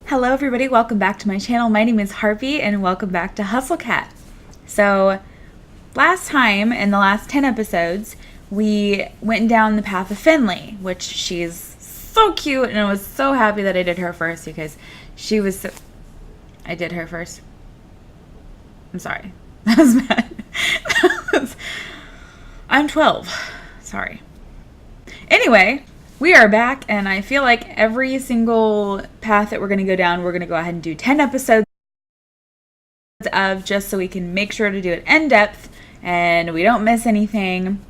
Hello everybody, welcome back to my channel. My name is Harpy and welcome back to Hustle Cat. So last time in the last 10 episodes, we went down the path of Finley, which she's so cute, and I was so happy that I did her first because she was so... I did her first. I'm sorry. That was bad. I'm 12. Sorry. Anyway, we are back, and I feel like every single path that we're going to go down, we're going to go ahead and do 10 episodes of, just so we can make sure to do it in depth and we don't miss anything.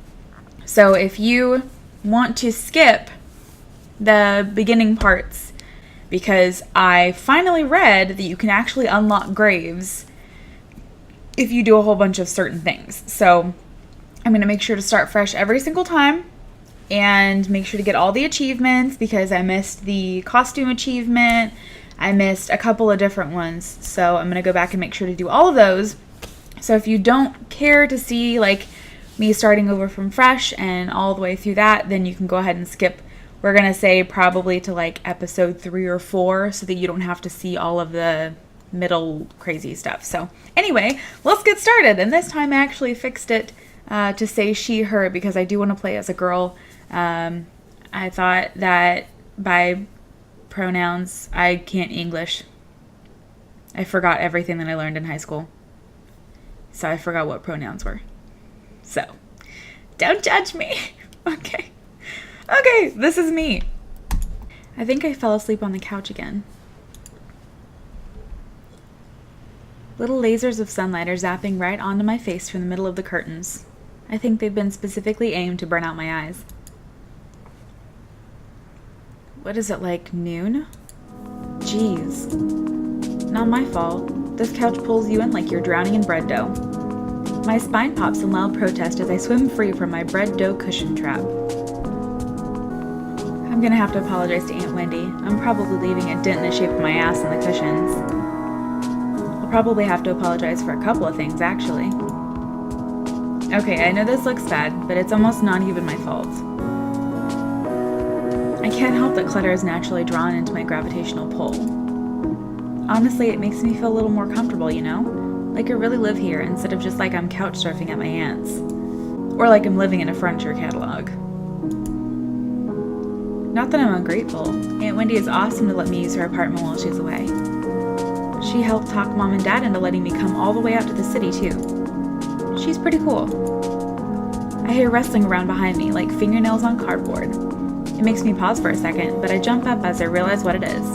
So if you want to skip the beginning parts, because I finally read that you can actually unlock graves if you do a whole bunch of certain things. So I'm going to make sure to start fresh every single time. And make sure to get all the achievements because I missed the costume achievement. I missed a couple of different ones. So I'm going to go back and make sure to do all of those. So if you don't care to see like me starting over from fresh and all the way through that, then you can go ahead and skip. We're going to say probably to like episode 3 or 4 so that you don't have to see all of the middle crazy stuff. So anyway, let's get started. And this time I actually fixed it to say she, her because I do want to play as a girl. I thought that by pronouns, I can't English. I forgot everything that I learned in high school. So I forgot what pronouns were. So, don't judge me. Okay. Okay, this is me. I think I fell asleep on the couch again. Little lasers of sunlight are zapping right onto my face from the middle of the curtains. I think they've been specifically aimed to burn out my eyes. What is it, like noon? Jeez. Not my fault. This couch pulls you in like you're drowning in bread dough. My spine pops in loud protest as I swim free from my bread dough cushion trap. I'm gonna have to apologize to Aunt Wendy. I'm probably leaving a dent in the shape of my ass in the cushions. I'll probably have to apologize for a couple of things, actually. Okay, I know this looks bad, but it's almost not even my fault. I can't help that clutter is naturally drawn into my gravitational pull. Honestly, it makes me feel a little more comfortable, you know? Like I really live here instead of just like I'm couch surfing at my aunt's. Or like I'm living in a furniture catalog. Not that I'm ungrateful. Aunt Wendy is awesome to let me use her apartment while she's away. She helped talk Mom and Dad into letting me come all the way out to the city, too. She's pretty cool. I hear rustling around behind me like fingernails on cardboard. It makes me pause for a second, but I jump up as I realize what it is.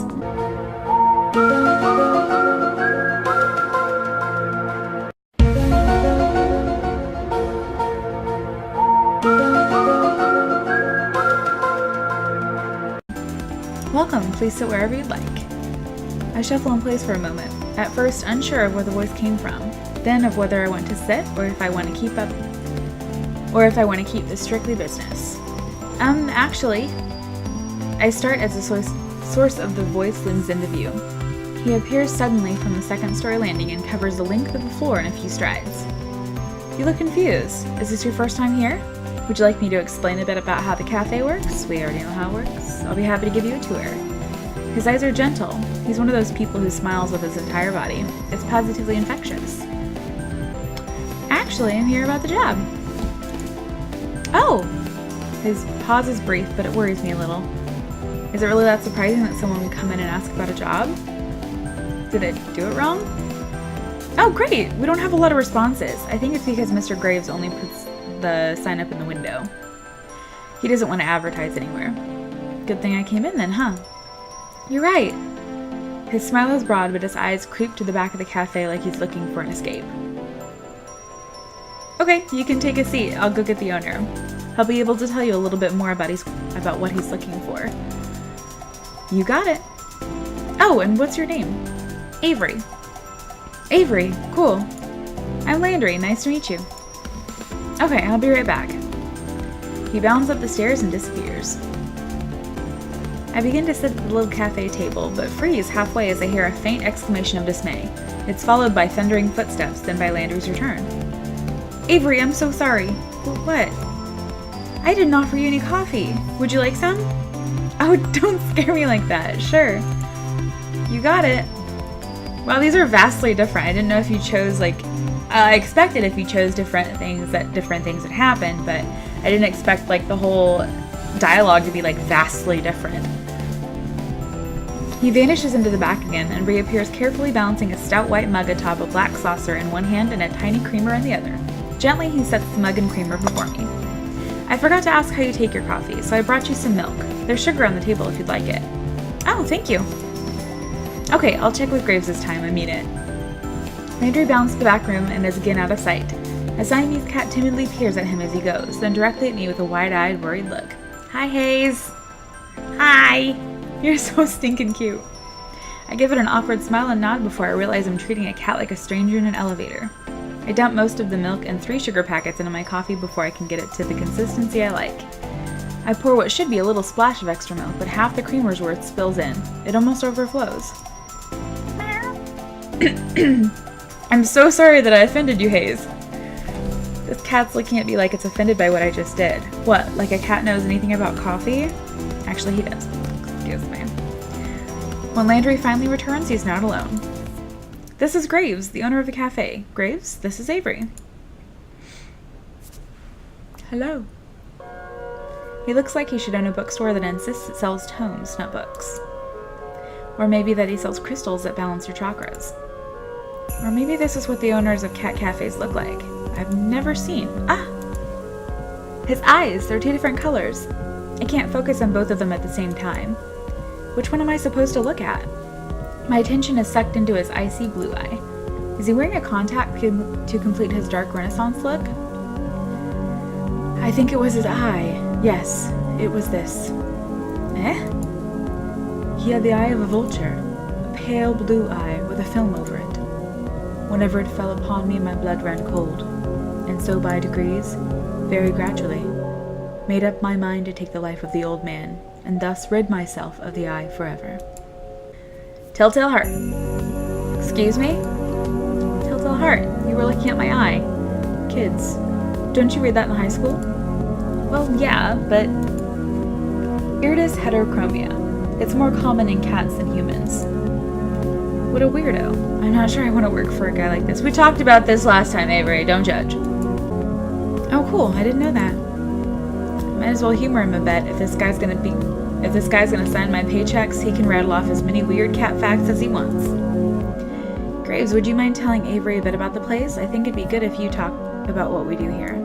Welcome, please sit wherever you'd like. I shuffle in place for a moment, at first unsure of where the voice came from, then of whether I want to sit or if I want to keep this strictly business. Actually, I start as the source of the voice looms into view. He appears suddenly from the second-story landing and covers the length of the floor in a few strides. You look confused. Is this your first time here? Would you like me to explain a bit about how the cafe works? We already know how it works. I'll be happy to give you a tour. His eyes are gentle. He's one of those people who smiles with his entire body. It's positively infectious. Actually, I'm here about the job. Oh! His pause is brief, but it worries me a little. Is it really that surprising that someone would come in and ask about a job? Did I do it wrong? Oh, great! We don't have a lot of responses. I think it's because Mr. Graves only puts the sign up in the window. He doesn't want to advertise anywhere. Good thing I came in then, huh? You're right. His smile is broad, but his eyes creep to the back of the cafe like he's looking for an escape. Okay, you can take a seat. I'll go get the owner. He'll be able to tell you a little bit more about what he's looking for. You got it. Oh, and what's your name? Avery. Avery, cool. I'm Landry, nice to meet you. Okay, I'll be right back. He bounds up the stairs and disappears. I begin to sit at the little cafe table, but freeze halfway as I hear a faint exclamation of dismay. It's followed by thundering footsteps, then by Landry's return. Avery, I'm so sorry. What? I didn't offer you any coffee. Would you like some? Oh, don't scare me like that. Sure. You got it. Wow, these are vastly different. I didn't know if you chose, like, I expected if you chose different things that different things would happen, but I didn't expect, like, the whole dialogue to be, like, vastly different. He vanishes into the back again and reappears carefully balancing a stout white mug atop a black saucer in one hand and a tiny creamer in the other. Gently, he sets the mug and creamer before me. I forgot to ask how you take your coffee, so I brought you some milk. There's sugar on the table if you'd like it. Oh, thank you. Okay, I'll check with Graves this time. I mean it. Landry bounced to the back room and is again out of sight. A Siamese cat timidly peers at him as he goes, then directly at me with a wide-eyed, worried look. Hi, Hayes. Hi. You're so stinking cute. I give it an awkward smile and nod before I realize I'm treating a cat like a stranger in an elevator. I dump most of the milk and 3 sugar packets into my coffee before I can get it to the consistency I like. I pour what should be a little splash of extra milk, but half the creamer's worth spills in. It almost overflows. I'm so sorry that I offended you, Hayes. This cat's looking at me like it's offended by what I just did. What, like a cat knows anything about coffee? Actually, he does. Excuse me. When Landry finally returns, he's not alone. This is Graves, the owner of the cafe. Graves, this is Avery. Hello. He looks like he should own a bookstore that insists it sells tomes, not books. Or maybe that he sells crystals that balance your chakras. Or maybe this is what the owners of cat cafes look like. I've never seen. Ah! His eyes, they're 2 different colors. I can't focus on both of them at the same time. Which one am I supposed to look at? My attention is sucked into his icy blue eye. Is he wearing a contact to complete his dark Renaissance look? I think it was his eye. Yes, it was this. Eh? He had the eye of a vulture, a pale blue eye with a film over it. Whenever it fell upon me, my blood ran cold, and so by degrees, very gradually, made up my mind to take the life of the old man, and thus rid myself of the eye forever. Telltale Heart. Excuse me? Telltale Heart, you were looking at my eye. Kids, don't you read that in high school? Well, yeah, but Iridis heterochromia. It's more common in cats than humans. What a weirdo. I'm not sure I want to work for a guy like this. We talked about this last time, Avery. Don't judge. Oh, cool. I didn't know that. Might as well humor him a bit. If this guy's gonna sign my paychecks, he can rattle off as many weird cat facts as he wants. Graves, would you mind telling Avery a bit about the place? I think it'd be good if you talk about what we do here.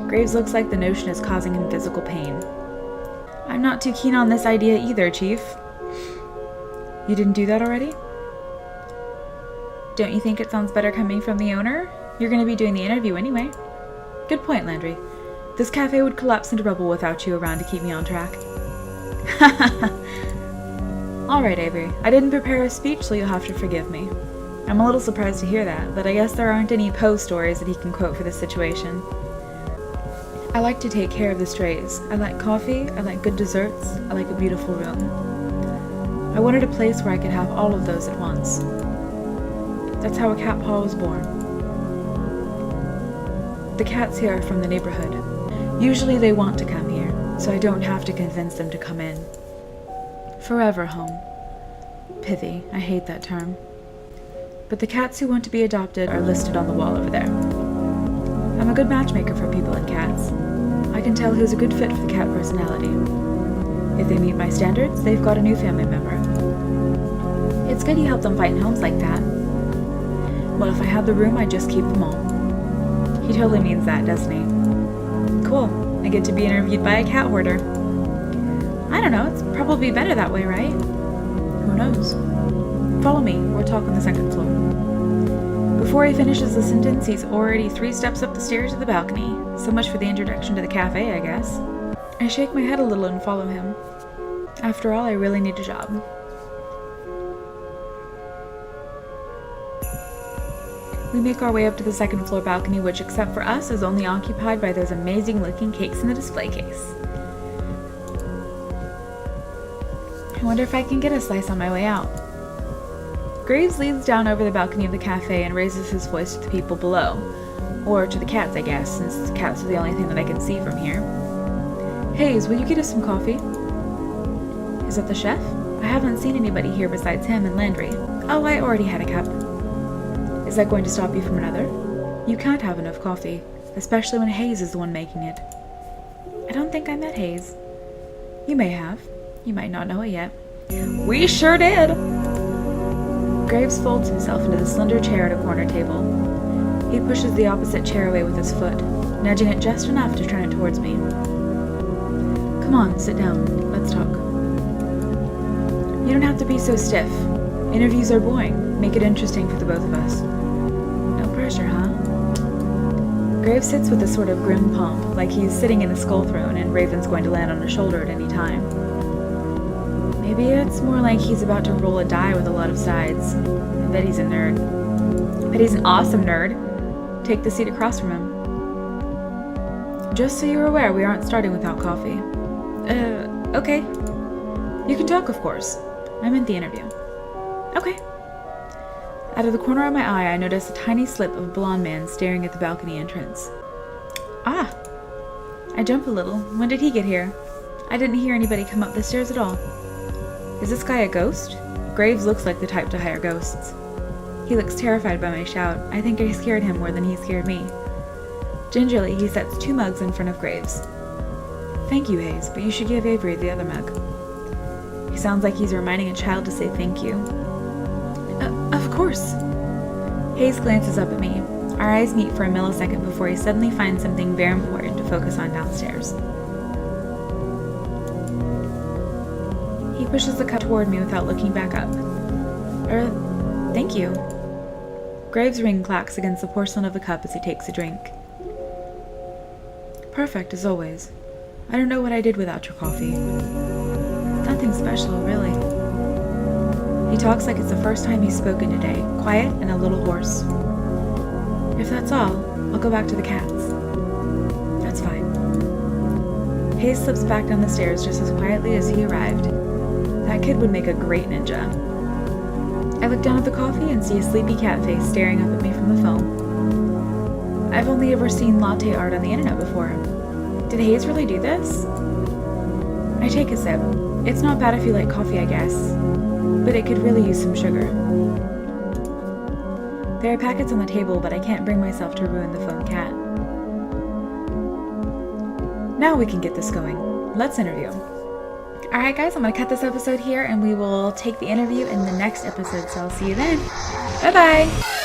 Graves looks like the notion is causing him physical pain. I'm not too keen on this idea either, Chief. You didn't do that already? Don't you think it sounds better coming from the owner? You're going to be doing the interview anyway. Good point, Landry. This cafe would collapse into rubble without you around to keep me on track. Alright, Avery. I didn't prepare a speech, so you'll have to forgive me. I'm a little surprised to hear that, but I guess there aren't any Poe stories that he can quote for this situation. I like to take care of the strays. I like coffee, I like good desserts, I like a beautiful room. I wanted a place where I could have all of those at once. That's how a cat paw was born. The cats here are from the neighborhood. Usually they want to come here, so I don't have to convince them to come in. Forever home. Pithy, I hate that term. But the cats who want to be adopted are listed on the wall over there. I'm a good matchmaker for people and cats. I can tell who's a good fit for the cat personality. If they meet my standards, they've got a new family member. It's good you help them find homes like that. Well, if I had the room, I'd just keep them all. He totally means that, doesn't he? Cool. I get to be interviewed by a cat hoarder. I don't know, it's probably better that way, right? Who knows? Follow me, we'll talk on the second floor. Before he finishes the sentence, he's already 3 steps up the stairs to the balcony. So much for the introduction to the cafe, I guess. I shake my head a little and follow him. After all, I really need a job. We make our way up to the second floor balcony, which, except for us, is only occupied by those amazing-looking cakes in the display case. I wonder if I can get a slice on my way out. Graves leads down over the balcony of the cafe and raises his voice to the people below. Or to the cats, I guess, since cats are the only thing that I can see from here. Hayes, will you get us some coffee? Is that the chef? I haven't seen anybody here besides him and Landry. Oh, I already had a cup. Is that going to stop you from another? You can't have enough coffee, especially when Hayes is the one making it. I don't think I met Hayes. You may have. You might not know it yet. We sure did! Graves folds himself into the slender chair at a corner table. He pushes the opposite chair away with his foot, nudging it just enough to turn it towards me. Come on, sit down. Let's talk. You don't have to be so stiff. Interviews are boring. Make it interesting for the both of us. No pressure, huh? Graves sits with a sort of grim pomp, like he's sitting in a skull throne and Raven's going to land on his shoulder at any time. Maybe it's more like he's about to roll a die with a lot of sides. I bet he's a nerd. I bet he's an awesome nerd. Take the seat across from him. Just so you're aware, we aren't starting without coffee. Okay. You can talk, of course. I meant the interview. Okay. Out of the corner of my eye, I notice a tiny slip of a blonde man staring at the balcony entrance. Ah! I jump a little. When did he get here? I didn't hear anybody come up the stairs at all. Is this guy a ghost? Graves looks like the type to hire ghosts. He looks terrified by my shout. I think I scared him more than he scared me. Gingerly, he sets 2 mugs in front of Graves. Thank you, Hayes, but you should give Avery the other mug. He sounds like he's reminding a child to say thank you. Of course. Hayes glances up at me. Our eyes meet for a millisecond before he suddenly finds something very important to focus on downstairs. He pushes the cup toward me without looking back up. Thank you. Graves' ring clacks against the porcelain of the cup as he takes a drink. Perfect, as always. I don't know what I did without your coffee. Nothing special, really. He talks like it's the first time he's spoken today, quiet and a little hoarse. If that's all, I'll go back to the cats. That's fine. Hayes slips back down the stairs just as quietly as he arrived. That kid would make a great ninja. I look down at the coffee and see a sleepy cat face staring up at me from the phone. I've only ever seen latte art on the internet before. Did Hayes really do this? I take a sip. It's not bad if you like coffee, I guess. But it could really use some sugar. There are packets on the table, but I can't bring myself to ruin the phone cat. Now we can get this going. Let's interview. Alright guys, I'm going to cut this episode here and we will take the interview in the next episode, so I'll see you then. Bye bye!